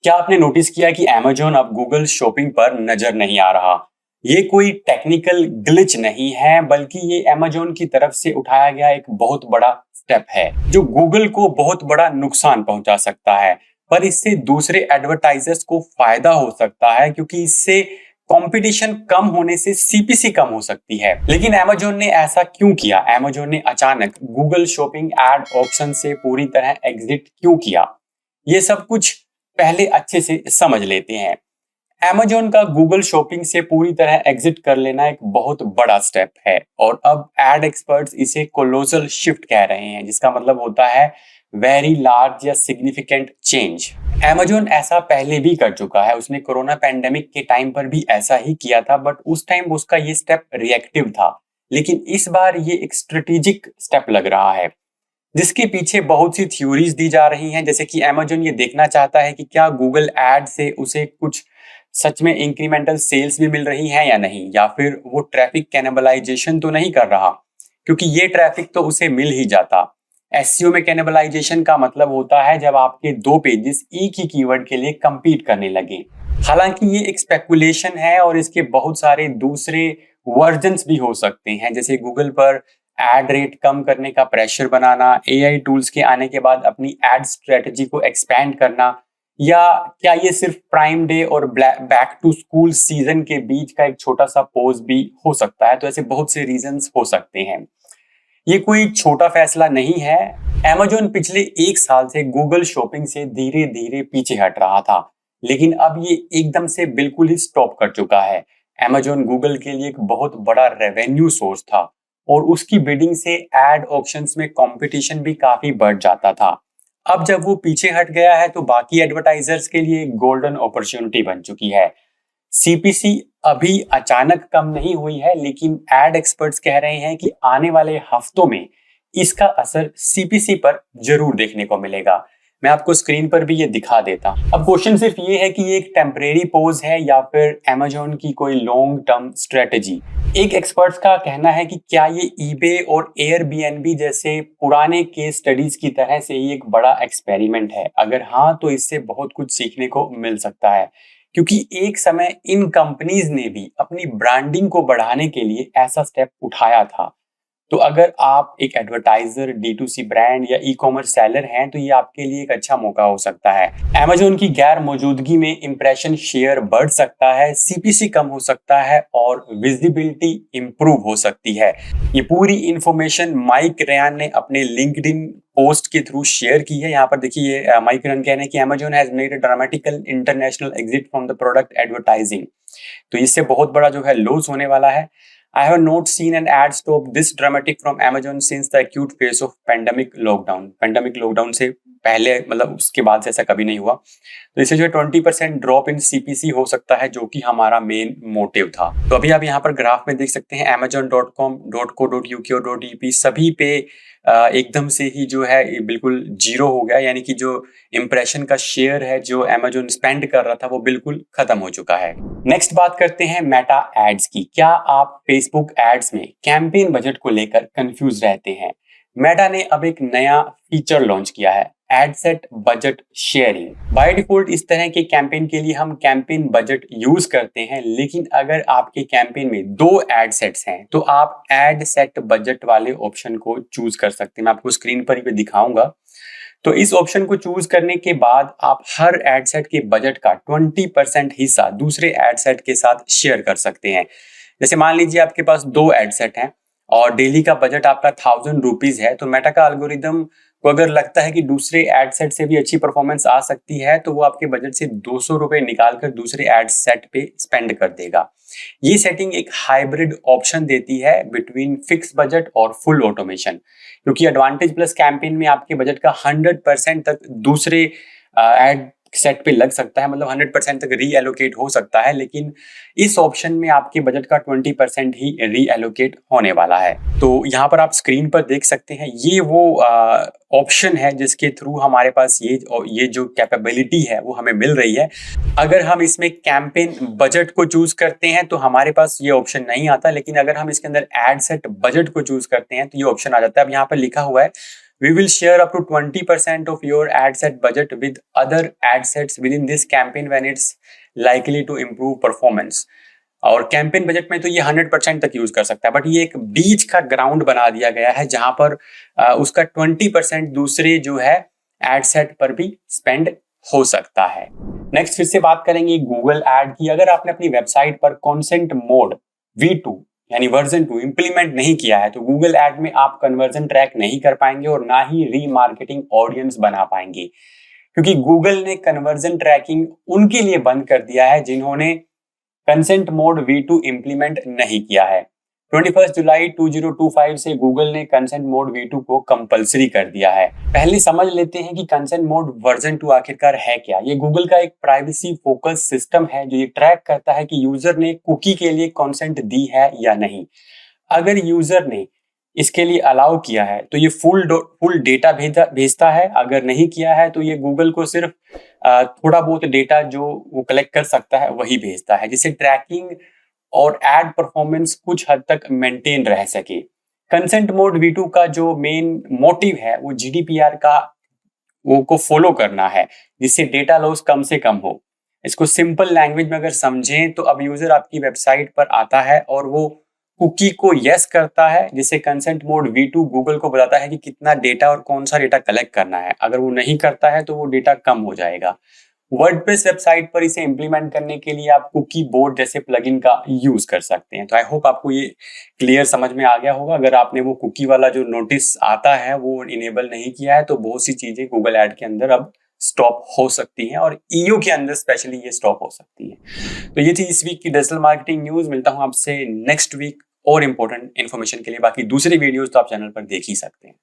क्या आपने नोटिस किया कि Amazon अब गूगल शॉपिंग पर नजर नहीं आ रहा? ये कोई टेक्निकल ग्लिच नहीं है, बल्कि ये Amazon की तरफ से उठाया गया एक बहुत बड़ा स्टेप है, जो गूगल को बहुत बड़ा नुकसान पहुंचा सकता है। पर इससे दूसरे एडवर्टाइजर्स को फायदा हो सकता है, क्योंकि इससे कंपटीशन कम होने से सीपीसी कम हो सकती है। लेकिन Amazon ने ऐसा क्यों किया? Amazon ने अचानक गूगल शॉपिंग एड ऑप्शन से पूरी तरह एग्जिट क्यों किया? ये सब कुछ पहले अच्छे से समझ लेते हैं। Amazon का गूगल शॉपिंग से पूरी तरह एग्जिट कर लेना एक बहुत बड़ा स्टेप है, और अब एड एक्सपर्ट्स इसे कोलोसल शिफ्ट कह रहे हैं, जिसका मतलब होता है वेरी लार्ज या सिग्निफिकेंट चेंज। Amazon ऐसा पहले भी कर चुका है। उसने कोरोना पैंडेमिक के टाइम पर भी ऐसा ही किया था, बट उस टाइम उसका ये स्टेप रिएक्टिव था। लेकिन इस बार ये एक स्ट्रेटेजिक स्टेप लग रहा है, जिसके पीछे बहुत सी थ्योरीज दी जा रही हैं। जैसे कि Amazon ये देखना चाहता है कि क्या गूगल एड से उसे कुछ सच में इंक्रीमेंटल सेल्स भी मिल रही हैं या नहीं, या फिर वो ट्रैफिक कैनिबलाइजेशन तो नहीं कर रहा, क्योंकि ये ट्रैफिक तो उसे मिल ही जाता। एसईओ में कैनिबलाइजेशन का मतलब होता है जब आपके दो पेजेस एक ही कीवर्ड के लिए कंपीट करने लगे। हालांकि ये एक स्पेकुलेशन है, और इसके बहुत सारे दूसरे वर्जन्स भी हो सकते हैं, जैसे गूगल पर एड रेट कम करने का प्रेशर बनाना, एआई टूल्स के आने के बाद अपनी एड स्ट्रेटजी को एक्सपैंड करना, या क्या ये सिर्फ प्राइम डे और बैक टू स्कूल सीजन के बीच का एक छोटा सा पोज भी हो सकता है। तो ऐसे बहुत से रीजंस हो सकते हैं। ये कोई छोटा फैसला नहीं है। Amazon पिछले एक साल से गूगल शॉपिंग से धीरे धीरे पीछे हट रहा था, लेकिन अब ये एकदम से बिल्कुल ही स्टॉप कर चुका है। Amazon गूगल के लिए एक बहुत बड़ा रेवेन्यू सोर्स था, और उसकी बिडिंग से एड ऑप्शंस में कंपटीशन भी काफी बढ़ जाता था। अब जब वो पीछे हट गया है, तो बाकी एडवर्टाइजर्स के लिए गोल्डन अपॉर्चुनिटी बन चुकी है। सीपीसी अभी अचानक कम नहीं हुई है, लेकिन एड एक्सपर्ट्स कह रहे हैं कि आने वाले हफ्तों में इसका असर सीपीसी पर जरूर देखने को मिलेगा। मैं आपको स्क्रीन पर भी ये दिखा देता हूं। अब क्वेश्चन सिर्फ ये है कि ये एक टेम्परेरी पोज है या फिर Amazon की कोई लॉन्ग टर्म स्ट्रेटेजी। एक एक्सपर्ट्स का कहना है कि क्या ये ईबे और एयरबीएनबी जैसे पुराने केस स्टडीज की तरह से ही एक बड़ा एक्सपेरिमेंट है। अगर हाँ, तो इससे बहुत कुछ सीखने को मिल सकता है, क्योंकि एक समय इन कंपनीज ने भी अपनी ब्रांडिंग को बढ़ाने के लिए ऐसा स्टेप उठाया था। तो अगर आप एक एडवर्टाइजर, D2C ब्रांड या ई कॉमर्स सेलर हैं, तो ये आपके लिए एक अच्छा मौका हो सकता है। Amazon की गैर मौजूदगी में इंप्रेशन शेयर बढ़ सकता है, सीपीसी कम हो सकता है, और विजिबिलिटी इंप्रूव हो सकती है। ये पूरी इंफॉर्मेशन माइक रेयान ने अपने लिंक्डइन पोस्ट के थ्रू शेयर की है। यहाँ पर देखिए, माइक रेयान कह रहे हैं कि Amazon has made a dramatical international exit from the product advertising. तो इससे बहुत बड़ा जो है लॉस होने वाला है। I have not seen an ad stop this dramatic from Amazon since the acute phase of pandemic lockdown. Pandemic lockdown से पहले, मतलब उसके बाद से ऐसा कभी नहीं हुआ। तो इससे जो 20% ड्रॉप इन सीपीसी हो सकता है, जो कि हमारा मेन मोटिव था। तो अभी आप यहाँ पर ग्राफ में देख सकते हैं Amazon.com, .co.uk और .ep सभी पे एकदम से ही जो है ये बिल्कुल जीरो हो गया, यानी कि जो इंप्रेशन का शेयर है जो Amazon स्पेंड कर रहा था, वो बिल्कुल खत्म हो चुका है। नेक्स्ट बात करते हैं मेटा एड्स की। क्या आप फेसबुक एड्स में कैंपेन बजट को लेकर कंफ्यूज रहते हैं? मेटा ने अब एक नया फीचर लॉन्च किया है, ad set budget sharing. By default इस तरह के कैंपेन के लिए हम कैंपेन बजट यूज करते हैं, लेकिन अगर आपके कैंपेन में दो एड सेट्स हैं, तो आप एड सेट बजट वाले ऑप्शन को चूज कर सकते हैं। मैं आपको स्क्रीन पर भी दिखाऊंगा। तो इस ऑप्शन को चूज करने के बाद आप हर एड सेट के बजट का 20% हिस्सा दूसरे एड सेट के साथ शेयर कर सकते हैं। जैसे मान लीजिए आपके पास दो एड सेट हैं और डेली का बजट आपका 1000 रुपीज है, तो मेटा का एल्गोरिदम को अगर लगता है कि दूसरे एड सेट से भी अच्छी परफॉर्मेंस आ सकती है, तो वो आपके बजट से 200 रुपए निकालकर दूसरे एड सेट पे स्पेंड कर देगा। ये सेटिंग एक हाइब्रिड ऑप्शन देती है बिटवीन फिक्स बजट और फुल ऑटोमेशन, क्योंकि एडवांटेज प्लस कैंपेन में आपके बजट का 100% तक दूसरे एड सेट पे लग सकता है, मतलब 100% तक रीएलोकेट हो सकता है, लेकिन इस ऑप्शन में आपके बजट का 20% ही रीएलोकेट होने वाला है। तो यहाँ पर आप स्क्रीन पर देख सकते हैं, ये वो ऑप्शन है जिसके थ्रू हमारे पास ये जो कैपेबिलिटी है वो हमें मिल रही है। अगर हम इसमें कैंपेन बजट को चूज करते हैं तो हमारे पास ये ऑप्शन नहीं आता, लेकिन अगर हम इसके अंदर एड सेट बजट को चूज करते हैं तो ये ऑप्शन आ जाता है। अब यहाँ पर लिखा हुआ है We will share up to 20% of your ad set budget with other ad sets within this campaign when it's likely to improve performance. और कैंपेन बजट में तो ये 100% तक यूज कर सकता है, बट ये एक बीच का ग्राउंड बना दिया गया है जहां पर उसका 20% दूसरे जो है एड सेट पर भी स्पेंड हो सकता है। नेक्स्ट फिर से बात करेंगे गूगल एड की। अगर आपने अपनी वेबसाइट पर कंसेंट मोड V2 यानी वर्जन 2 इंप्लीमेंट नहीं किया है तो गूगल एड में आप कन्वर्जन ट्रैक नहीं कर पाएंगे और ना ही रीमार्केटिंग ऑडियंस बना पाएंगे, क्योंकि गूगल ने कन्वर्जन ट्रैकिंग उनके लिए बंद कर दिया है जिन्होंने कंसेंट मोड V2 इंप्लीमेंट नहीं किया है। 21 जुलाई 2025 से गूगल ने कंसेंट मोड V2 को कंपलसरी कर दिया है। पहले समझ लेते हैं कि कंसेंट मोड वर्जन 2 आखिरकार है क्या। ये गूगल का एक प्राइवेसी फोकस सिस्टम है जो ये ट्रैक करता है कि यूजर ने कुकी के लिए कंसेंट दी है या नहीं। अगर यूजर ने इसके लिए अलाउ किया है तो ये फुल डेटा भेजता है, अगर नहीं किया है तो ये गूगल को सिर्फ थोड़ा बहुत डेटा जो वो कलेक्ट कर सकता है वही भेजता है, जिससे ट्रैकिंग और एड परफॉर्मेंस कुछ हद तक मेंटेन रह सके। कंसेंट मोड V2 का जो मेन मोटिव है वो GDPR का वो को फॉलो करना है, जिससे डेटा लॉस कम से कम हो। इसको सिंपल लैंग्वेज में अगर समझें तो अब यूजर आपकी वेबसाइट पर आता है और वो कुकी को यस करता है, जिससे कंसेंट मोड V2 गूगल को बताता है कि कितना डेटा और कौन सा डेटा कलेक्ट करना है। अगर वो नहीं करता है तो वो डेटा कम हो जाएगा। वर्डप्रेस वेबसाइट पर इसे इंप्लीमेंट करने के लिए आप कुकी बोर्ड जैसे प्लगइन का यूज कर सकते हैं। तो आई होप आपको ये क्लियर समझ में आ गया होगा। अगर आपने वो कुकी वाला जो नोटिस आता है वो इनेबल नहीं किया है तो बहुत सी चीजें गूगल ऐड के अंदर अब स्टॉप हो सकती हैं और EU के अंदर स्पेशली ये स्टॉप हो सकती है। तो ये थी इस वीक की डिजिटल मार्केटिंग न्यूज। मिलता हूं आपसे नेक्स्ट वीक और इंपॉर्टेंट इन्फॉर्मेशन के लिए। बाकी दूसरे वीडियोस तो आप चैनल पर देख ही सकते हैं।